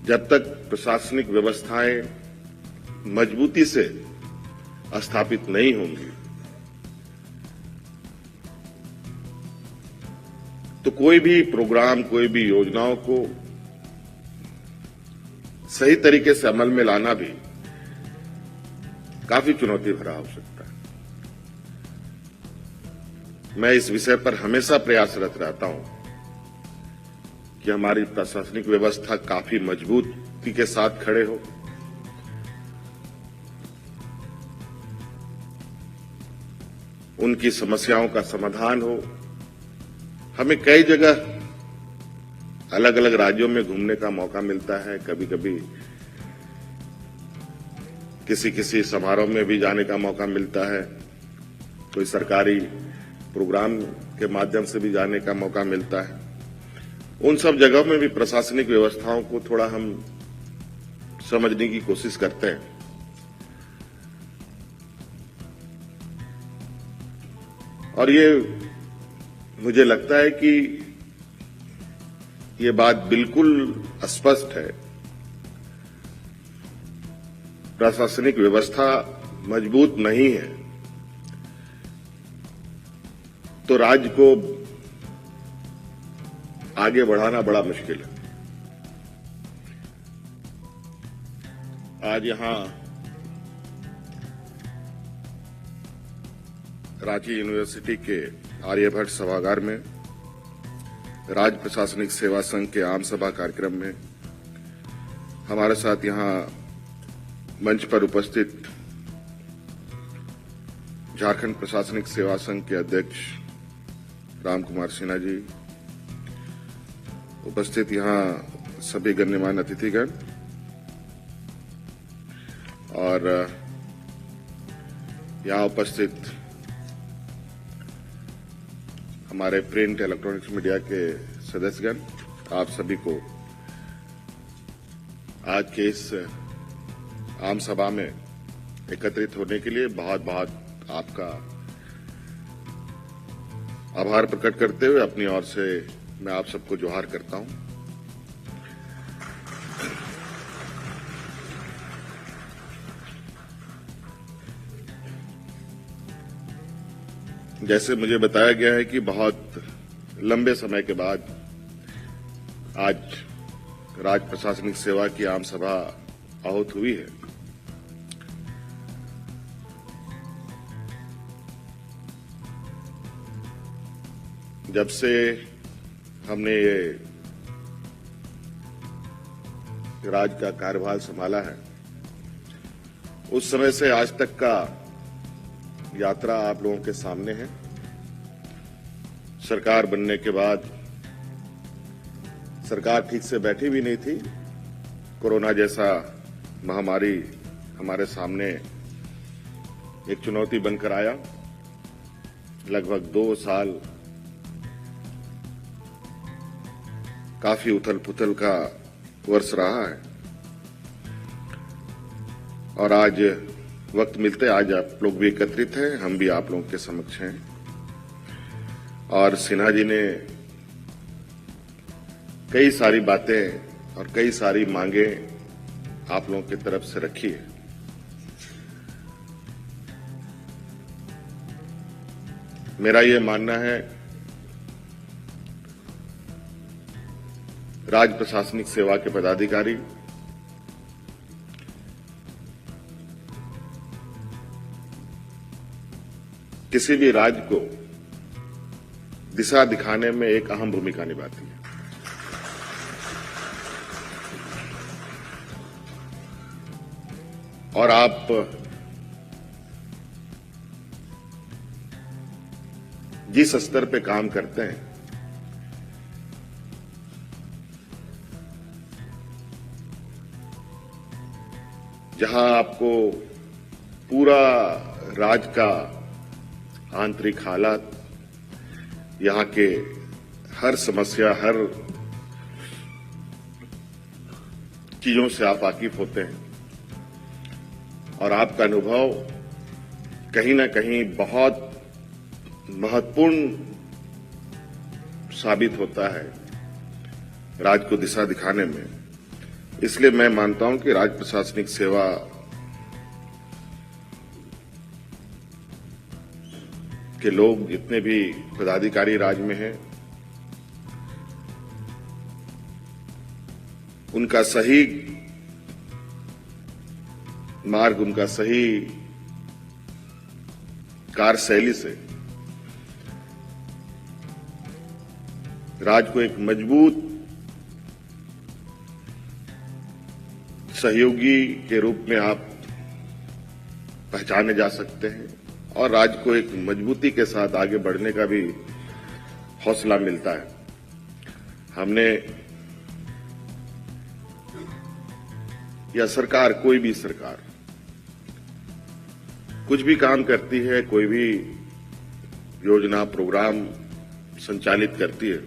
जब तक प्रशासनिक व्यवस्थाएं मजबूती से स्थापित नहीं होंगी तो कोई भी प्रोग्राम, कोई भी योजनाओं को सही तरीके से अमल में लाना भी काफी चुनौती भरा हो सकता है। मैं इस विषय पर हमेशा प्रयासरत रहता हूं कि हमारी प्रशासनिक व्यवस्था काफी मजबूती के साथ खड़े हो, उनकी समस्याओं का समाधान हो। हमें कई जगह अलग अलग राज्यों में घूमने का मौका मिलता है, कभी कभी किसी समारोह में भी जाने का मौका मिलता है, कोई सरकारी प्रोग्राम के माध्यम से भी जाने का मौका मिलता है। उन सब जगहों में भी प्रशासनिक व्यवस्थाओं को थोड़ा हम समझने की कोशिश करते हैं। और ये मुझे लगता है कि ये बात बिल्कुल स्पष्ट है, प्रशासनिक व्यवस्था मजबूत नहीं है तो राज्य को आगे बढ़ाना बड़ा मुश्किल है। आज यहां रांची यूनिवर्सिटी के आर्यभट्ट सभागार में राज्य प्रशासनिक सेवा संघ के आम सभा कार्यक्रम में हमारे साथ यहां मंच पर उपस्थित झारखंड प्रशासनिक सेवा संघ के अध्यक्ष राम कुमार सिन्हा जी, उपस्थित यहां सभी गण्यमान्य अतिथिगण और यहां उपस्थित हमारे प्रिंट इलेक्ट्रॉनिक्स मीडिया के सदस्यगण, आप सभी को आज के इस आम सभा में एकत्रित होने के लिए बहुत बहुत आपका आभार प्रकट करते हुए अपनी ओर से मैं आप सबको जोहार करता हूं। जैसे मुझे बताया गया है कि बहुत लंबे समय के बाद आज राज्य प्रशासनिक सेवा की आम सभा आहूत हुई है। जब से हमने ये राज्य का कार्यभार संभाला है, उस समय से आज तक का यात्रा आप लोगों के सामने है। सरकार बनने के बाद सरकार ठीक से बैठी भी नहीं थी। कोरोना जैसा महामारी हमारे सामने एक चुनौती बनकर आया। लगभग 2 साल काफी उथल पुथल का वर्ष रहा है और आज वक्त मिलते आज आप लोग भी एकत्रित हैं, हम भी आप लोगों के समक्ष हैं। और सिन्हा जी ने कई सारी बातें और कई सारी मांगें आप लोगों की तरफ से रखी है। मेरा ये मानना है, राज्य प्रशासनिक सेवा के पदाधिकारी किसी भी राज्य को दिशा दिखाने में एक अहम भूमिका निभाती है। और आप जिस स्तर पे काम करते हैं, जहां आपको पूरा राज्य का आंतरिक हालात, यहां के हर समस्या, हर चीजों से आप वाकिफ होते हैं और आपका अनुभव कहीं न कहीं बहुत महत्वपूर्ण साबित होता है राज्य को दिशा दिखाने में। इसलिए मैं मानता हूं कि राज्य प्रशासनिक सेवा के लोग जितने भी पदाधिकारी राज्य में हैं, उनका सही मार्ग, उनका सही कार्यशैली से राज्य को एक मजबूत सहयोगी के रूप में आप पहचाने जा सकते हैं और राज्य को एक मजबूती के साथ आगे बढ़ने का भी हौसला मिलता है। हमने या सरकार, कोई भी सरकार कुछ भी काम करती है, कोई भी योजना प्रोग्राम संचालित करती है,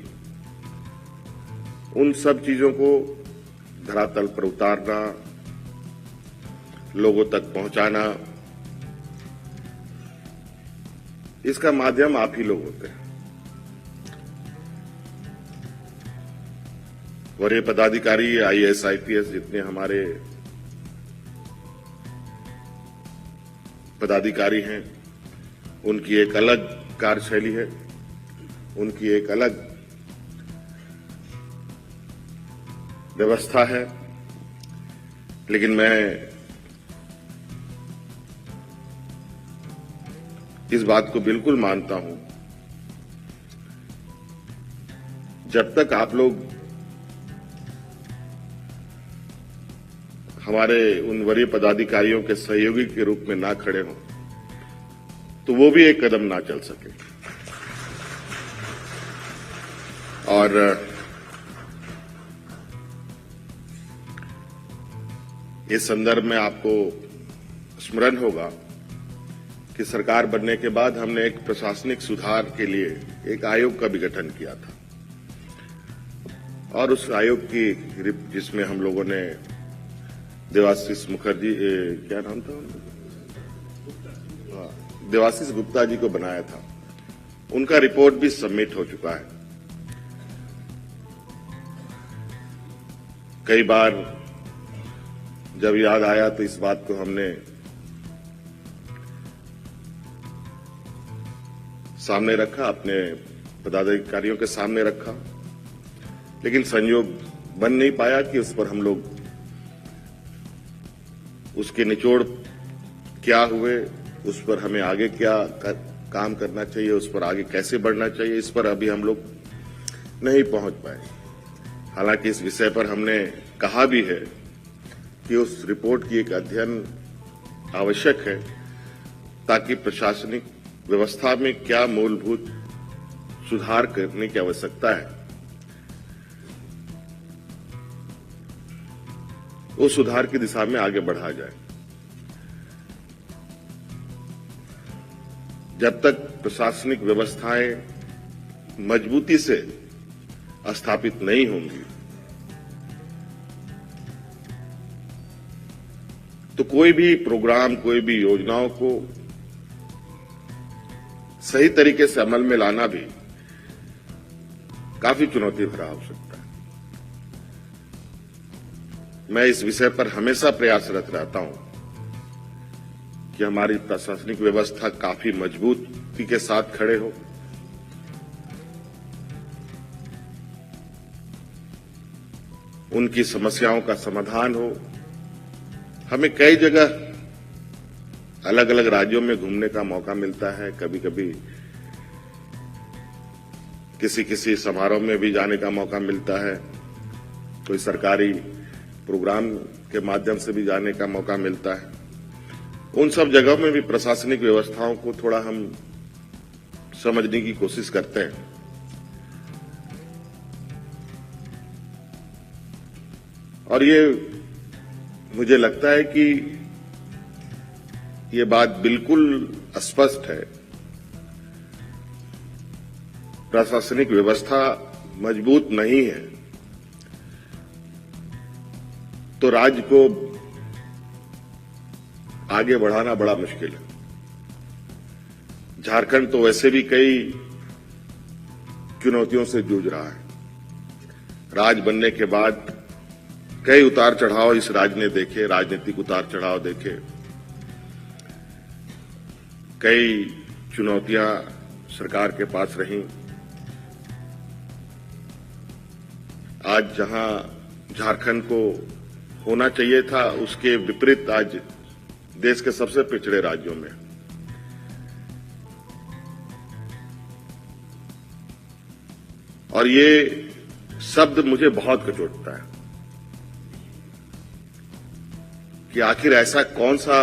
उन सब चीजों को धरातल पर उतारना, लोगों तक पहुंचाना, इसका माध्यम आप ही लोग होते हैं। वरीय पदाधिकारी, आईएएस, आईपीएस जितने हमारे पदाधिकारी हैं, उनकी एक अलग कार्यशैली है, उनकी एक अलग व्यवस्था है। लेकिन मैं इस बात को बिल्कुल मानता हूं, जब तक आप लोग हमारे उन वरीय पदाधिकारियों के सहयोगी के रूप में ना खड़े हों, तो वो भी एक कदम ना चल सके। और इस संदर्भ में आपको स्मरण होगा कि सरकार बनने के बाद हमने एक प्रशासनिक सुधार के लिए एक आयोग का भी गठन किया था और उस आयोग की जिसमें हम लोगों ने देवाशीष मुखर्जी, क्या नाम था, देवाशीष गुप्ता जी को बनाया था। उनका रिपोर्ट भी सबमिट हो चुका है। कई बार जब याद आया तो इस बात को हमने सामने रखा, अपने पदाधिकारियों के सामने रखा, लेकिन संयोग बन नहीं पाया कि उस पर हम लोग उसके निचोड़ क्या हुए, उस पर हमें आगे क्या काम करना चाहिए, उस पर आगे कैसे बढ़ना चाहिए, इस पर अभी हम लोग नहीं पहुंच पाए। हालांकि इस विषय पर हमने कहा भी है कि उस रिपोर्ट की एक अध्ययन आवश्यक है ताकि प्रशासनिक व्यवस्था में क्या मूलभूत सुधार करने की आवश्यकता है, उस सुधार की दिशा में आगे बढ़ा जाए। जब तक प्रशासनिक व्यवस्थाएं मजबूती से स्थापित नहीं होंगी, तो कोई भी प्रोग्राम, कोई भी योजनाओं को सही तरीके से अमल में लाना भी काफी चुनौती भरा हो सकता है। मैं इस विषय पर हमेशा प्रयासरत रहता हूं कि हमारी प्रशासनिक व्यवस्था काफी मजबूती के साथ खड़े हो, उनकी समस्याओं का समाधान हो। हमें कई जगह अलग अलग राज्यों में घूमने का मौका मिलता है, कभी कभी किसी समारोह में भी जाने का मौका मिलता है, कोई सरकारी प्रोग्राम के माध्यम से भी जाने का मौका मिलता है। उन सब जगहों में भी प्रशासनिक व्यवस्थाओं को थोड़ा हम समझने की कोशिश करते हैं। और ये मुझे लगता है कि ये बात बिल्कुल स्पष्ट है, प्रशासनिक व्यवस्था मजबूत नहीं है तो राज्य को आगे बढ़ाना बड़ा मुश्किल है। झारखंड तो वैसे भी कई चुनौतियों से जूझ रहा है। राज्य बनने के बाद कई उतार चढ़ाव इस राज्य ने देखे, राजनीतिक उतार चढ़ाव देखे, कई चुनौतियां सरकार के पास रहीं। आज जहां झारखंड को होना चाहिए था, उसके विपरीत आज देश के सबसे पिछड़े राज्यों में और ये शब्द मुझे बहुत कचोटता है कि आखिर ऐसा कौन सा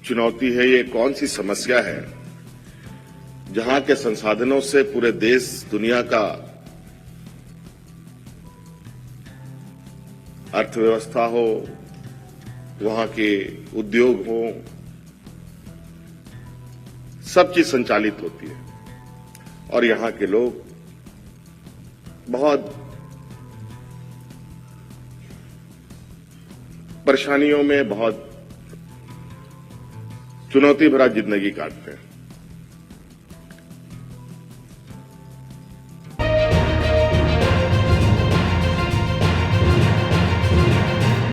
चुनौती है, ये कौन सी समस्या है जहां के संसाधनों से पूरे देश दुनिया का अर्थव्यवस्था हो, वहां के उद्योग हो, सब चीज संचालित होती है और यहां के लोग बहुत परेशानियों में, बहुत चुनौती भरा जिंदगी काटते हैं।